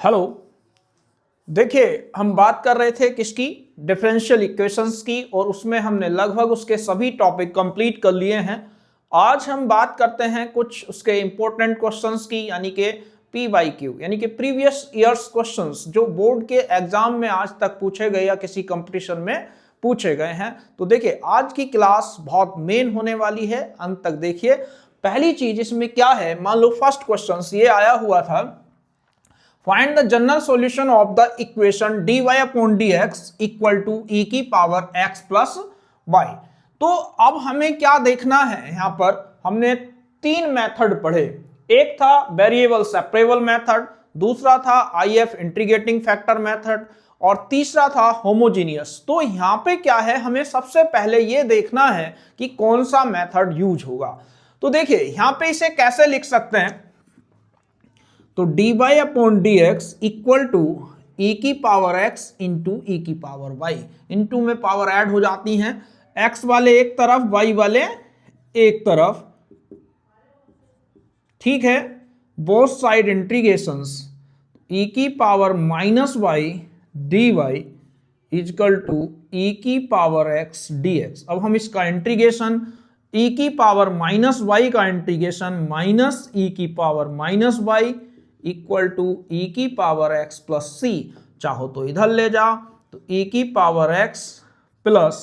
Hello. देखिए, हम बात कर रहे थे किसकी, डिफरेंशियल इक्वेशंस की, और उसमें हमने लगभग उसके सभी टॉपिक कंप्लीट कर लिए हैं। आज हम बात करते हैं कुछ उसके इंपॉर्टेंट क्वेश्चंस की, यानी कि PYQ, यानी कि प्रीवियस ईयर्स क्वेश्चंस जो बोर्ड के एग्जाम में आज तक पूछे गए या किसी कंपटीशन में पूछे गए हैं। तो देखिए, आज की क्लास बहुत मेन होने वाली है, अंत तक देखिए। पहली चीज इसमें क्या है, मान लो फर्स्ट क्वेश्चन ये आया हुआ था, find the general solution of the equation dy upon dx equal to e की पावर x प्लस y। तो अब हमें क्या देखना है, यहां पर हमने तीन मेथड पढ़े। एक था वेरिएबल सेपरेबल मेथड, दूसरा था IF इंटीग्रेटिंग फैक्टर मेथड, और तीसरा था होमोजीनियस। तो यहां पे क्या है, हमें सबसे पहले यह देखना है कि कौन सा मेथड यूज होगा। तो देखिए, यहां पे इसे कैसे लिख सकते हैं, तो dy upon dx equal to e की पावर x इंटू e की पावर y। इंटू में पावर ऐड हो जाती हैं, x वाले एक तरफ y वाले एक तरफ, ठीक है। बोथ साइड इंटीग्रेशंस e की power minus y dy is equal to e की पावर x dx। अब हम इसका इंटीग्रेशन, e की पावर माइनस y का इंटीग्रेशन माइनस e की power minus y equal to e की पावर x प्लस c। चाहो तो इधर ले जाओ, तो e की पावर x प्लस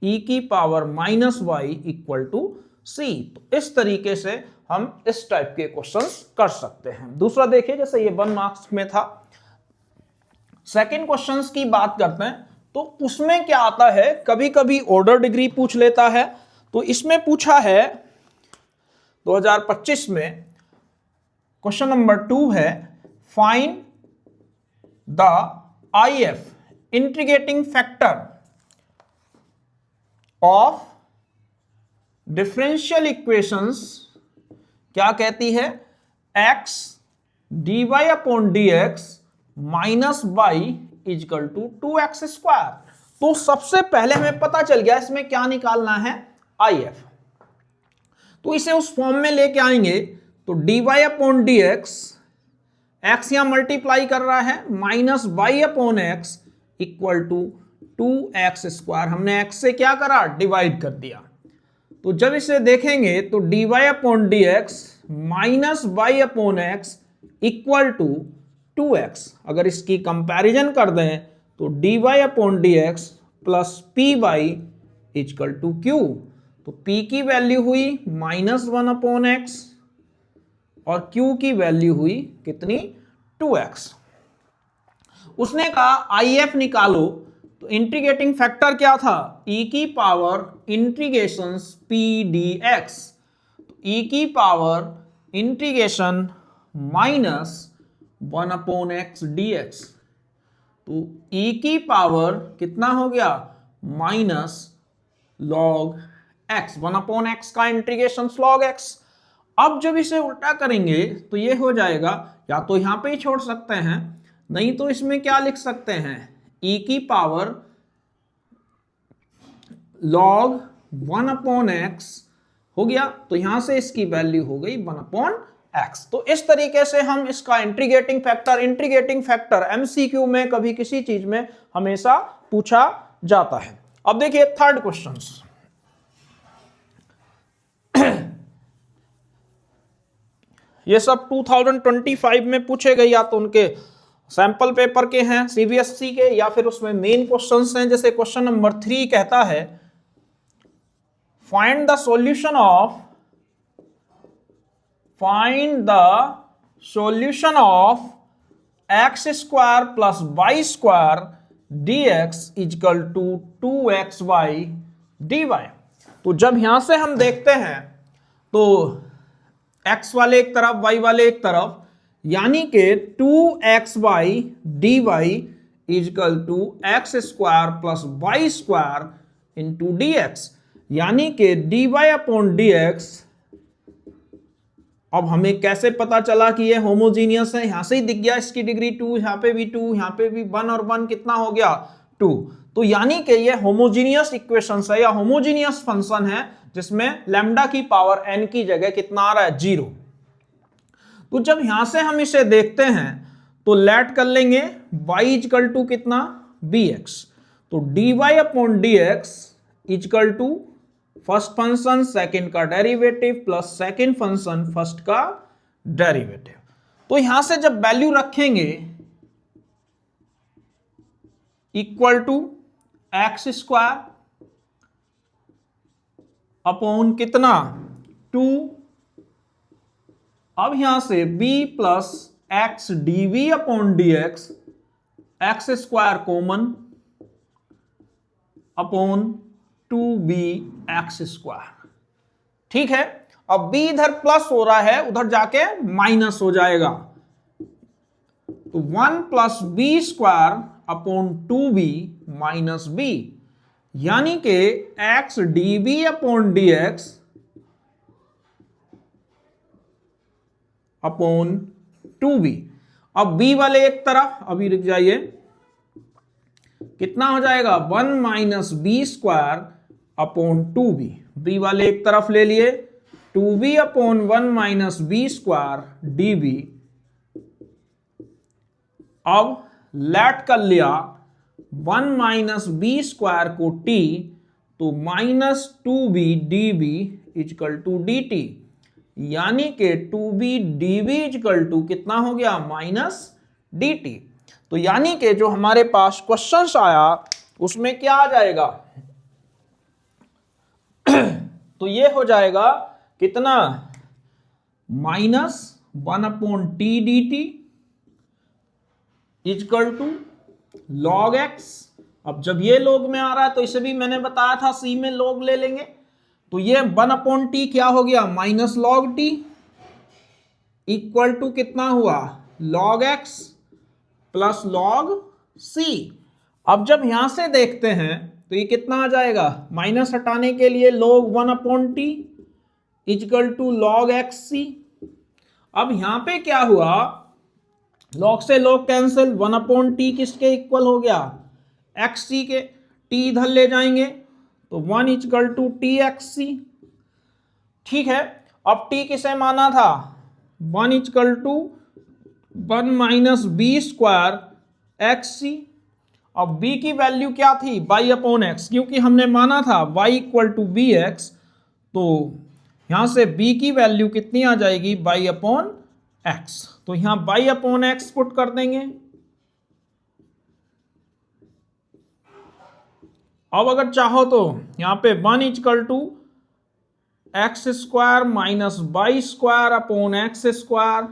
e की power minus y equal to c। तो इस तरीके से हम इस टाइप के क्वेश्चंस कर सकते हैं। दूसरा देखिए, जैसे ये 1 मार्क्स में था। सेकंड क्वेश्चंस की बात करते हैं, तो उसमें क्या आता है, कभी कभी ऑर्डर डिग्री पूछ लेता है। तो इसमें पूछा है 2025 में, क्वेश्चन नंबर 2 है, find the IF integrating factor of differential equations. क्या कहती है, x dy upon dx minus y is equal to 2x square. तो सबसे पहले हमें पता चल गया इसमें क्या निकालना है, IF। तो इसे उस फॉर्म में लेके आएंगे, तो dy अपॉन dx, x यहां मल्टीप्लाई कर रहा है, minus y upon x equal to 2x square. हमने x से क्या करा, डिवाइड कर दिया। तो जब इसे देखेंगे तो dy upon dx minus y upon x equal to 2x। अगर इसकी कंपैरिजन कर दें तो dy upon dx plus p y is equal to q। तो p की वैल्यू हुई माइनस 1 अपॉन x और q की वैल्यू हुई कितनी, 2x। उसने कहा IF निकालो, तो इंटीग्रेटिंग फैक्टर क्या था, e की पावर इंटीग्रेशंस p dx। तो e की power integration minus 1 upon x dx। तो e की पावर कितना हो गया, minus log x, 1 upon x का इंटीग्रेशन log x। अब जब इसे उल्टा करेंगे तो ये हो जाएगा, या तो यहां पे ही छोड़ सकते हैं, नहीं तो इसमें क्या लिख सकते हैं, e की पावर log 1 अपॉन x हो गया। तो यहां से इसकी वैल्यू हो गई 1 अपॉन x। तो इस तरीके से हम इसका इंटीग्रेटिंग फैक्टर MCQ में कभी किसी चीज में हमेशा पूछा जाता है। अब देखिए थर्ड क्वेश्चन, ये सब 2025 में पूछे गए, या तो उनके सैंपल पेपर के हैं CBSE के, या फिर उसमें मेन क्वेश्चंस हैं। जैसे क्वेश्चन नंबर 3 कहता है, find the solution of x square plus y square dx is equal to 2xy dy। तो जब यहां से हम देखते हैं तो x वाले एक तरफ y वाले एक तरफ, यानी कि 2xy dy is equal to x square plus y square into dx, यानी कि dy अपॉन dx। अब हमें कैसे पता चला कि ये होमोजीनियस है, यहां से ही दिख गया, इसकी डिग्री 2, यहां पे भी 2, यहां पे भी 1 और 1 कितना हो गया, 2। तो यानी कि ये होमोजीनियस इक्वेशन है या होमोजीनियस फंक्शन है, जिसमें लैम्डा की पावर n की जगह कितना आ रहा है, 0। तो जब यहां से हम इसे देखते हैं तो लेट कर लेंगे y इजकल टू कितना bx, तो dy upon dx is equal to first function second का derivative plus second function first का डेरिवेटिव। तो यहां से जब वैल्यू रखेंगे equal to x square upon कितना 2, अब यहां से b plus x dv upon dx, x square common upon 2b x square. ठीक है, अब b इधर प्लस हो रहा है, उधर जाके माइनस हो जाएगा, तो 1 plus b square upon 2b minus b, यानी कि x db upon dx upon 2b। अब b वाले एक तरफ, अभी रुक जाइए, कितना हो जाएगा 1 minus b square upon 2b, b वाले एक तरफ ले लिए, 2b upon 1 minus b square db। अब लेट कर लिया 1 माइनस बी स्क्वायर को t, तो minus 2b db is equal to dt, यानी कि 2b db इजकल टू कितना हो गया माइनस dt। तो यानी कि जो हमारे पास क्वेश्चन आया उसमें क्या आ जाएगा तो ये हो जाएगा कितना minus 1 upon t d t is equal to log x. अब जब ये लॉग में आ रहा है तो इसे भी मैंने बताया था सी में लॉग ले लेंगे, तो ये 1 अपॉन टी क्या हो गया minus log t equal to कितना हुआ log x plus log c. अब जब यहां से देखते हैं तो ये कितना आ जाएगा, माइनस हटाने के लिए log 1 upon t is equal to log x c. अब यहां पे क्या हुआ, लॉग से लॉग कैंसिल, 1 अपॉन टी किसके इक्वल हो गया एक्स सी के, टी इधर ले जाएंगे तो 1 equal to t x c. ठीक है, अब टी किसे माना था 1 equal to 1 minus b square x c. अब b की वैल्यू क्या थी y अपॉन एक्स, क्योंकि हमने माना था y equal to b x, तो यहां से b की वैल्यू कितनी आ जाएगी y अपॉन एक्स, तो यहां y अपॉन एक्स पुट कर देंगे। अब अगर चाहो तो यहां पे 1 equal to x square minus y square upon x square,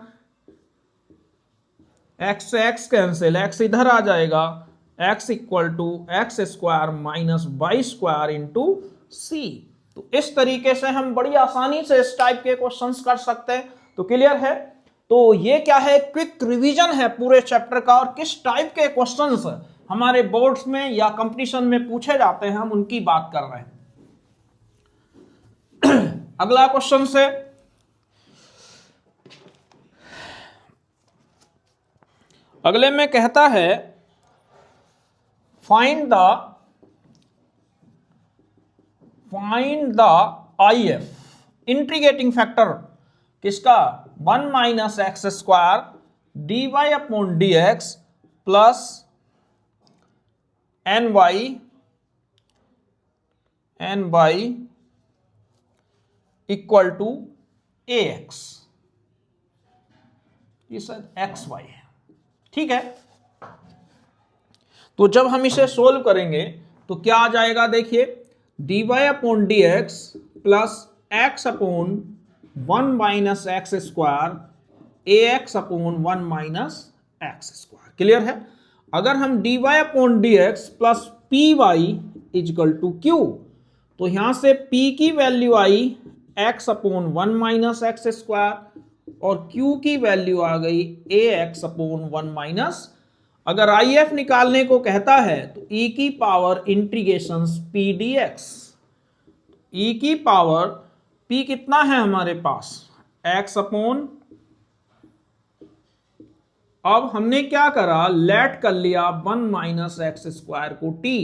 x से एक्स कैंसिल, एक्स इधर आ जाएगा, x equal to x square minus y square into c. तो इस तरीके से हम बड़ी आसानी से इस टाइप के क्वेश्चंस कर सकते हैं। तो क्लियर है, तो ये क्या है क्विक रिवीजन है पूरे चैप्टर का, और किस टाइप के क्वेश्चंस हमारे बोर्ड्स में या कंपटीशन में पूछे जाते हैं हम उनकी बात कर रहे हैं। अगला क्वेश्चन से अगले में कहता है find the IF integrating factor किसका 1 minus x square d y upon d x plus n y equal to a x, ये शायद एक्स वाई है। ठीक है, तो जब हम इसे सोल्व करेंगे तो क्या आ जाएगा, देखिए d y upon d x plus x upon 1 minus x square a x upon 1 minus x square. Clear है, अगर हम d y upon d x plus p y equal to q, तो यहां से p की वैल्यू आई x upon 1 minus x square और q की वैल्यू आ गई ए एक्स अपॉन 1 माइनस। अगर IF निकालने को कहता है तो e की power integration p dx, e की पावर p कितना है हमारे पास x अपॉन, अब हमने क्या करा लेट कर लिया 1 माइनस एक्स स्क्वायर को t,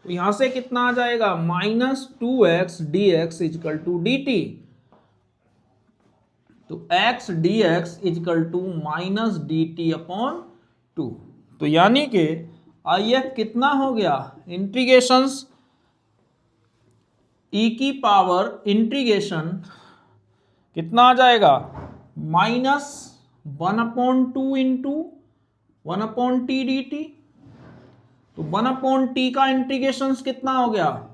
तो यहां से कितना आ जाएगा minus 2x dx is equal to dt, तो x dx is equal to minus dt upon 2। तो यानी कि IF कितना हो गया, इंटीग्रेशंस e की पावर इंटीग्रेशन कितना आ जाएगा, -1/2 इंटू 1/t dt। तो 1/t का इंटीग्रेशन कितना हो गया,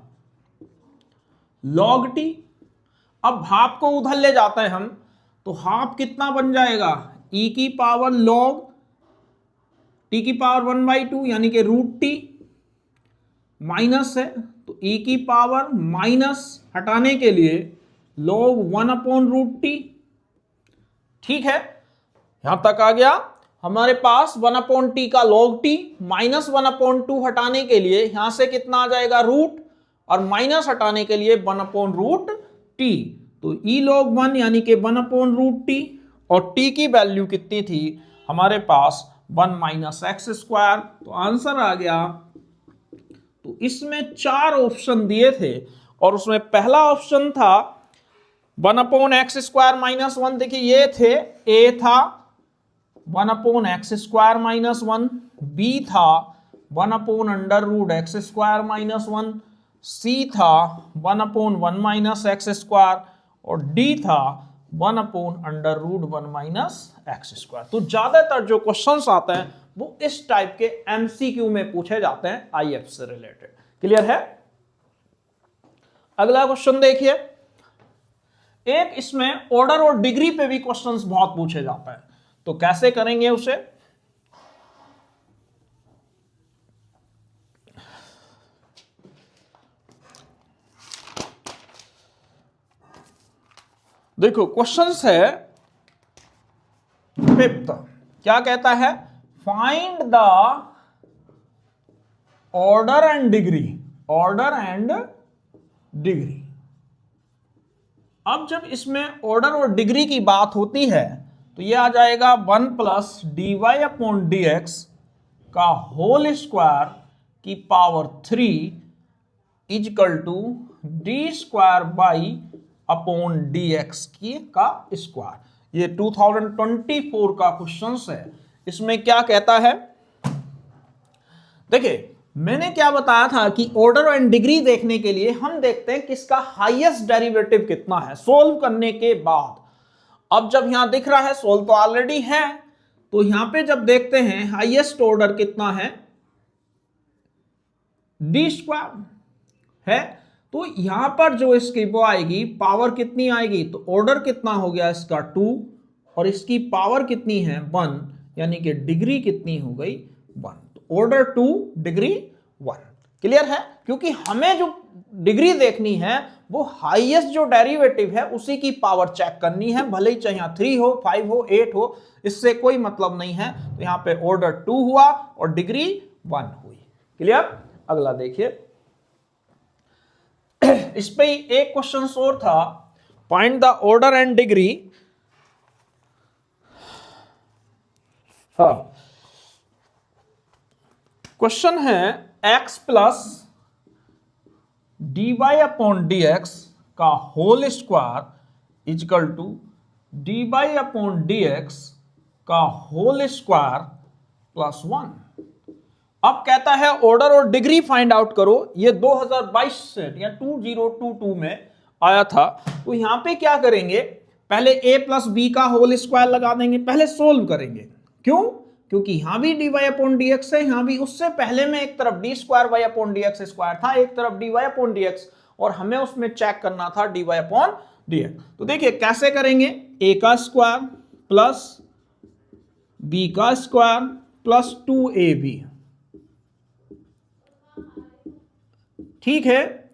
log t। अब हाफ को उधर ले जाते हैं हम, तो हाफ कितना बन जाएगा, e की पावर log t की पावर 1/2 यानी कि √t, माइनस है तो e की पावर माइनस हटाने के लिए log 1/√t। ठीक है, यहां तक आ गया। हमारे पास 1/t का log t, -1/2 हटाने के लिए यहां से कितना आ जाएगा, रूट, और माइनस हटाने के लिए 1/√t। तो e log 1 यानी कि 1/√t, और t की वैल्यू कितनी थी हमारे पास, 1 - x²। तो आंसर आ गया। तो इसमें 4 ऑप्शन दिए थे, और उसमें पहला ऑप्शन था 1/x² - 1। देखिए ये थे, a था 1/x² - 1, b था 1/√x² - 1, c था 1/1 - x², और d था 1/√1 - x²। तो ज्यादातर जो क्वेश्चंस आते हैं वो इस टाइप के MCQ में पूछे जाते हैं, IF से रिलेटेड। क्लियर है? अगला क्वेश्चन देखिए। एक इसमें ऑर्डर और डिग्री पे भी क्वेश्चंस बहुत पूछे जाते हैं, तो कैसे करेंगे उसे। देखो क्वेश्चंस है 5th, क्या कहता है, find the order and degree, order and degree. अब जब इसमें ऑर्डर और डिग्री की बात होती है तो यह आ जाएगा 1 + dy/dx का होल स्क्वायर की पावर 3 = d²/dx का स्क्वायर। ये 2024 का क्वेश्चन है। इसमें क्या कहता है, देखिए मैंने क्या बताया था कि ऑर्डर एंड डिग्री देखने के लिए हम देखते हैं किसका हाईएस्ट डेरिवेटिव कितना है सोल्व करने के बाद। अब जब यहां दिख रहा है सोल्व तो ऑलरेडी है, तो यहां पे जब देखते हैं हाईएस्ट ऑर्डर कितना है, d² है, तो यहां पर जो इसकी वो आएगी पावर कितनी आएगी, तो ऑर्डर कितना हो गया इसका 2, और इसकी पावर कितनी है 1, यानी कि डिग्री कितनी हो गई 1। तो ऑर्डर 2 डिग्री 1। क्लियर है? क्योंकि हमें जो डिग्री देखनी है वो हाईएस्ट जो डेरिवेटिव है उसी की पावर चेक करनी है, भले ही चाहे 3 हो 5 हो 8 हो, इससे कोई मतलब नहीं है। तो यहां पे ऑर्डर 2 हुआ और डिग्री 1 हुई। क्लियर? अगला देखिए। इस पे एक क्वेश्चन और था, find the order and degree. हाँ, क्वेश्चन है x + dy/dx का होल स्क्वायर = dy/dx का होल स्क्वायर + 1। अब कहता है ऑर्डर और डिग्री फाइंड आउट करो। ये 2022 सेट या 2022 में आया था। तो यहां पे क्या करेंगे, पहले a + b का होल स्क्वायर लगा देंगे, पहले सोल्व करेंगे। क्यों? क्योंकि यहां भी dy/dx है, यहां भी। उससे पहले में एक तरफ d²y/dx² था, एक तरफ dy/dx, और हमें उसमें चेक करना था dy/dx। तो देखिए कैसे करेंगे, a का स्क्वायर प्लस b का स्क्वायर प्लस 2ab। ठीक है,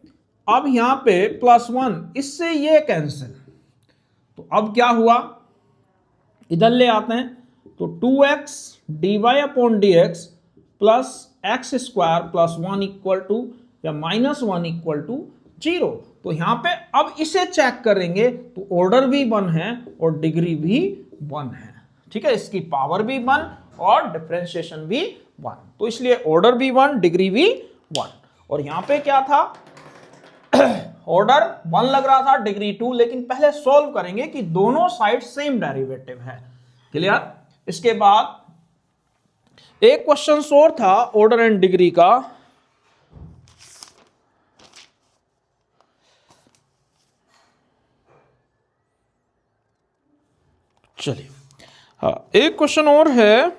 अब यहां पे +1, इससे ये कैंसिल। तो अब क्या हुआ, इधर ले आते हैं, तो 2x dy/dx plus x² plus 1 = या -1 = 0। तो यहां पे अब इसे चेक करेंगे तो ऑर्डर भी 1 है और डिग्री भी 1 है। ठीक है, इसकी पावर भी 1 और डिफरेंशिएशन भी 1। तो इसलिए ऑर्डर भी 1 डिग्री भी 1। और यहां पे क्या था, ऑर्डर 1 लग रहा था, डिग्री 2, लेकिन पहले सॉल्व करेंगे कि दोनों साइड सेम डेरिवेटिव है। क्लियर? इसके बाद एक क्वेश्चन और था ऑर्डर एंड डिग्री का। चलिए, हाँ, एक क्वेश्चन और है।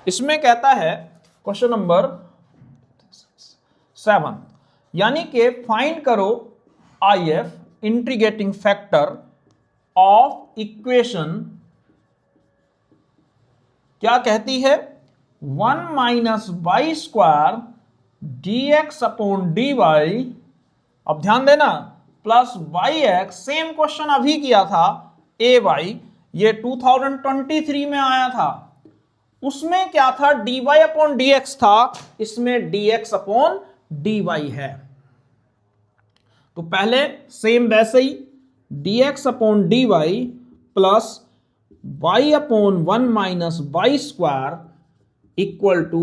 इसमें कहता है क्वेश्चन नंबर 7, यानी कि फाइंड करो IF integrating factor of equation, क्या कहती है, 1 minus y square dx upon dy, अब ध्यान देना, plus y x, same question अभी किया था ay, ये 2023 में आया था। उसमें क्या था, dy अपॉन dx था, इसमें dx अपॉन dy है। तो पहले सेम वैसे ही dx upon dy plus y upon 1 minus y square equal to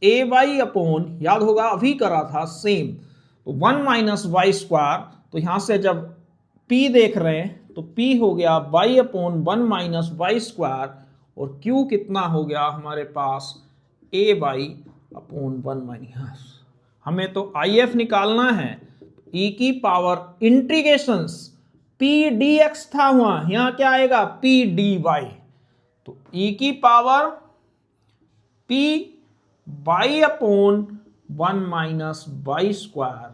ay upon, याद होगा अभी करा था सेम, तो 1 माइनस वाई स्क्वायर, तो यहां से जब p देख रहे हैं तो p हो गया y upon 1 minus y square, और q कितना हो गया हमारे पास, ay अपॉन 1 माइनस, हमें तो IF निकालना है, e की पावर इंटीग्रेशंस p dx था हुआ, यहां क्या आएगा p dy, तो e की power p y upon 1 minus y square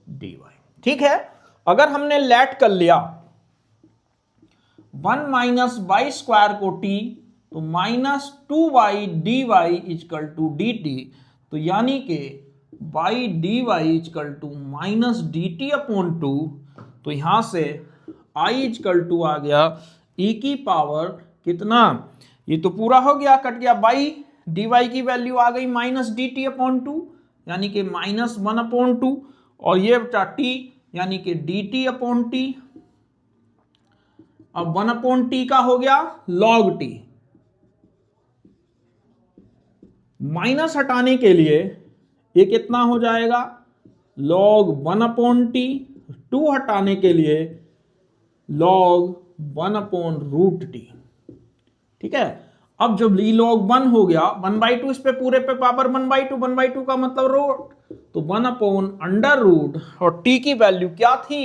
dy। ठीक है, अगर हमने लेट कर लिया 1 माइनस वाई स्क्वायर को t, तो minus 2y dy is equal to dt, तो यानी कि y dy is equal to minus dt upon 2, तो यहां से I इजकल टू आ गया e की पावर कितना, ये तो पूरा हो गया, कट गया, y dy की वैल्यू आ गई माइनस dt अपॉन 2, यानी कि माइनस 1 अपॉन 2, और ये बचा t, यानी कि dt अपॉन t, अब 1 अपॉन t का हो गया log t, माइनस हटाने के लिए ये कितना हो जाएगा, log 1 अपॉन t, 2 हटाने के लिए log 1 अपॉन रूट t। ठीक है, अब जब log 1 हो गया 1/2, इस पे पूरे पे पावर 1/2, 1/2 का मतलब रूट, तो 1 अपॉन अंडर रूट, और t की वैल्यू क्या थी,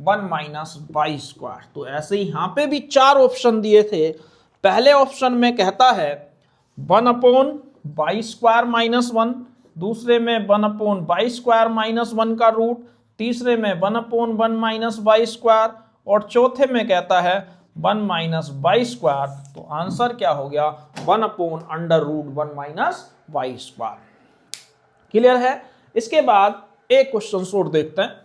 1 माइनस वाई स्क्वायर। तो ऐसे ही यहां पे भी 4 ऑप्शन दिए थे। पहले ऑप्शन में कहता है 1 अपॉन वाई स्क्वायर माइनस 1, दूसरे में 1 अपॉन वाई स्क्वायर माइनस 1 का रूट, तीसरे में 1 अपॉन 1 माइनस वाई स्क्वायर, और चौथे में कहता है 1 माइनस वाई स्क्वायर। तो आंसर क्या हो गया, 1 upon under root 1 minus y square. Clear है। इसके बाद एक क्वेश्चन और देखते हैं।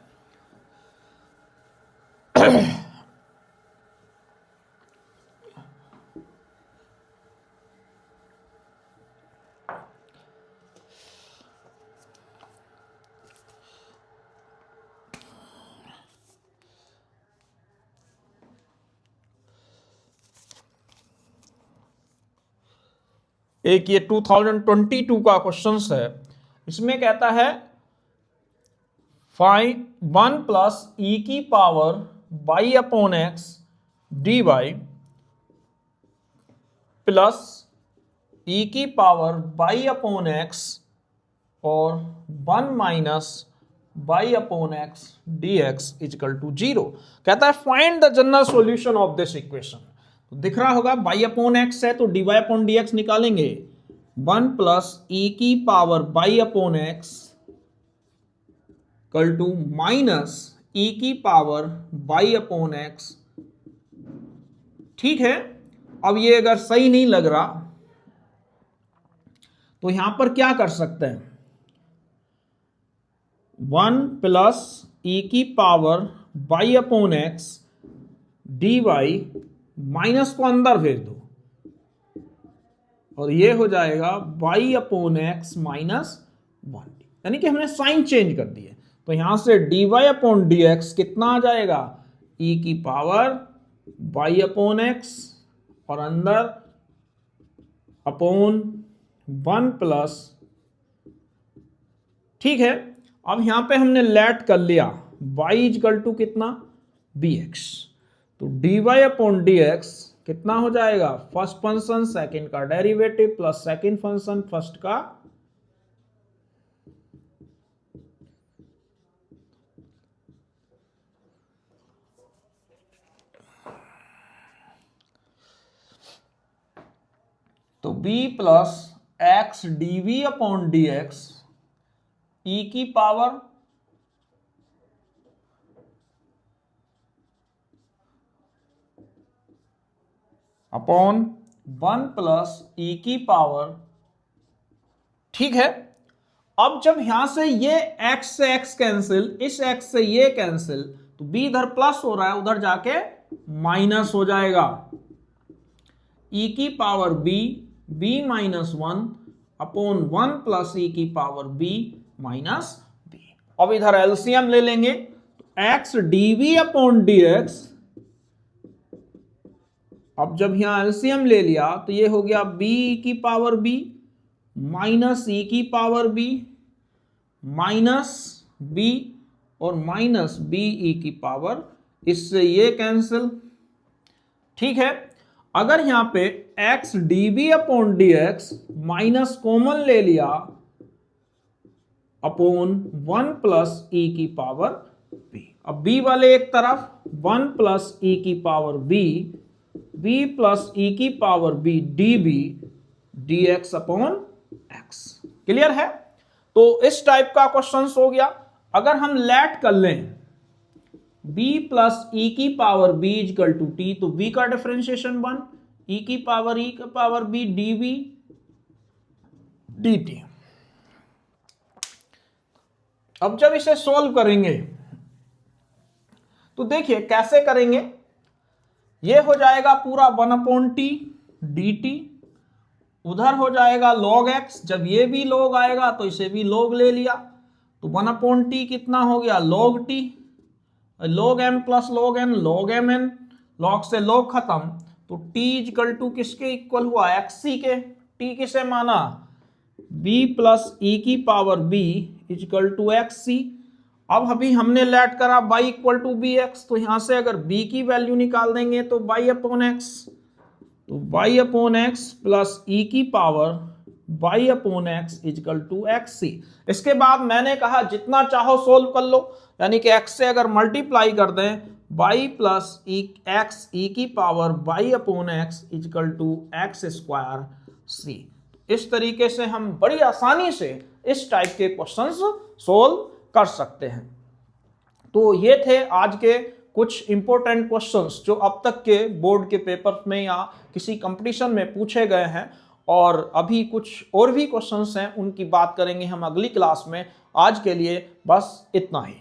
एक ये 2022 का क्वेश्चन है। इसमें कहता है फाइंड 1 प्लस ई की power y upon x d y plus e की पावर वाई अपॉन एक्स और 1 minus y upon x d x equal to 0। कहता है find the general solution of this equation. तो दिख रहा होगा वाई अपॉन एक्स है तो d y upon d x निकालेंगे। 1 प्लस ई की power y upon x equal to minus e की पावर वाई अपॉन एक्स। ठीक है, अब ये अगर सही नहीं लग रहा तो यहां पर क्या कर सकते हैं, 1 प्लस ई की power y upon x d y, minus को अंदर भेज दो और ये हो जाएगा वाई अपॉन एक्स माइनस 1, यानी कि हमने साइन चेंज कर दिए। तो यहां से d y upon d x कितना आ जाएगा, ई की पावर वाई अपॉन एक्स और अंदर अपॉन 1 प्लस। ठीक है, अब यहां पे हमने लेट कर लिया y इजकल टू कितना bx, तो dy अपॉन dx कितना हो जाएगा, फर्स्ट फंक्शन सेकंड का derivative plus second function first का तो b plus x dv upon dx e की पावर अपॉन 1 प्लस e की पावर, ठीक है। अब जब यहां से ये x से x कैंसिल, इस x से ये कैंसिल, तो b इधर प्लस हो रहा है, उधर जाके माइनस हो जाएगा। e की power b minus 1 upon 1 plus e की पावर b माइनस b। अब इधर एलसीएम ले लेंगे, तो x dv अपॉन dx, अब जब यहां एलसीएम ले लिया तो ये हो गया b की पावर b माइनस e की पावर b माइनस b और माइनस b e की पावर, इससे ये कैंसिल, ठीक है। अगर यहां पे x dv upon dx minus common ले लिया अपॉन 1 प्लस e की पावर b, अब b वाले एक तरफ 1 प्लस e की पावर b प्लस e की power b db dx upon x, clear है। तो इस टाइप का क्वेश्चन हो गया। अगर हम लेट कर लें b प्लस e की power b equal to t, तो b का डिफरेंशिएशन 1 e की पावर b dv dt। अब जब इसे सॉल्व करेंगे तो देखिए कैसे करेंगे, ये हो जाएगा पूरा 1 अपॉन टी dt, उधर हो जाएगा log x, जब ये भी log आएगा तो इसे भी log ले लिया, तो 1 अपॉन टी कितना हो गया log t, log m plus log n log mn, log से log खत्म, तो t इक्वल टू किसके इक्वल हुआ, xc के। t किसे माना, b प्लस e की power b equal to xc। अब अभी हमने लेट करा y इक्वल टू bx, तो यहां से अगर b की वैल्यू निकाल देंगे तो y अपॉन x, तो y upon x plus e की power y upon x equal to xc। इसके बाद मैंने कहा जितना चाहो सोल्व कर लो, यानी कि x से अगर मल्टीप्लाई कर दें y प्लस x e की power y upon x equal to x square c। इस तरीके से हम बड़ी आसानी से इस टाइप के क्वेश्चंस सोल्व कर सकते हैं। तो ये थे आज के कुछ इंपॉर्टेंट क्वेश्चंस जो अब तक के बोर्ड के पेपर में या किसी कंपटीशन में पूछे गए हैं, और अभी कुछ और भी क्वेश्चंस हैं, उनकी बात करेंगे हम अगली क्लास में। आज के लिए बस इतना ही।